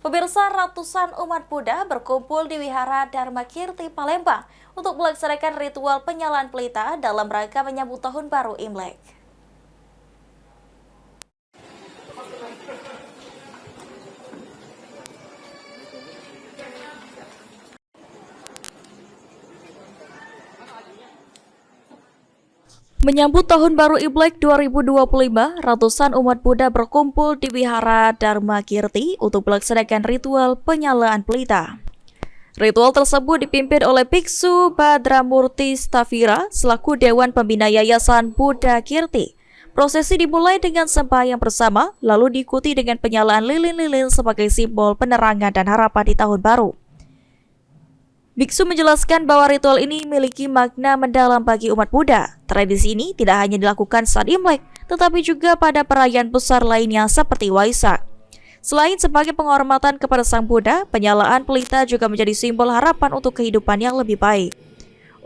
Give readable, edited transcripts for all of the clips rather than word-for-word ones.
Pemirsa, ratusan umat Buddha berkumpul di Wihara Dharma Kirti, Palembang untuk melaksanakan ritual penyalaan pelita dalam rangka menyambut Tahun Baru Imlek. Menyambut Tahun Baru Imlek 2025, ratusan umat Buddha berkumpul di Wihara Dharma Kirti untuk melaksanakan ritual penyalaan pelita. Ritual tersebut dipimpin oleh Biksu Badramurti Stavira selaku Dewan Pembina Yayasan Buddha Kirti. Prosesi dimulai dengan sembahyang bersama, lalu diikuti dengan penyalaan lilin-lilin sebagai simbol penerangan dan harapan di Tahun Baru. Biksu menjelaskan bahwa ritual ini memiliki makna mendalam bagi umat Buddha. Tradisi ini tidak hanya dilakukan saat Imlek, tetapi juga pada perayaan besar lainnya seperti Waisak. Selain sebagai penghormatan kepada Sang Buddha, penyalaan pelita juga menjadi simbol harapan untuk kehidupan yang lebih baik.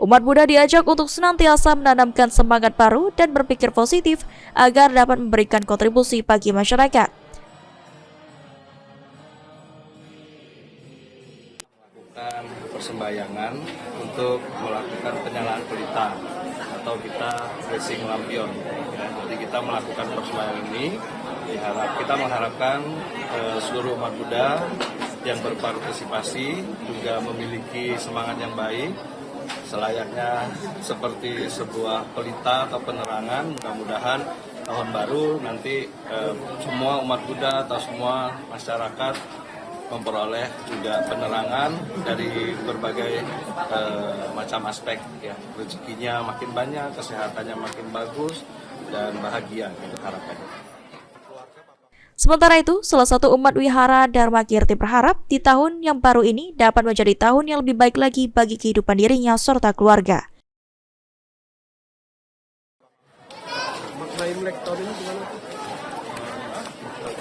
Umat Buddha diajak untuk senantiasa menanamkan semangat baru dan berpikir positif agar dapat memberikan kontribusi bagi masyarakat. Persembahyangan untuk melakukan penyalaan pelita atau kita blessing lampion. Ya, jadi kita melakukan persembahyangan ini, kita mengharapkan seluruh umat Buddha yang berpartisipasi juga memiliki semangat yang baik, selayaknya seperti sebuah pelita atau penerangan. Mudah-mudahan tahun baru nanti semua umat Buddha atau semua masyarakat memperoleh juga penerangan dari berbagai macam aspek, ya, rezekinya makin banyak, kesehatannya makin bagus, dan bahagia, itu harapannya. Sementara itu, salah satu umat Wihara Dharma Kirti berharap di tahun yang baru ini dapat menjadi tahun yang lebih baik lagi bagi kehidupan dirinya serta keluarga. Makna Imlek tahun ini gimana?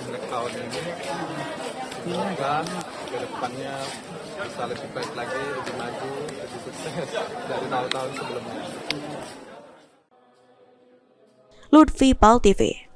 Imlek tahun ini semoga ke depannya bisa lebih baik lagi, lebih maju, lebih sukses dari tahun-tahun sebelumnya. Lutfi Pal TV.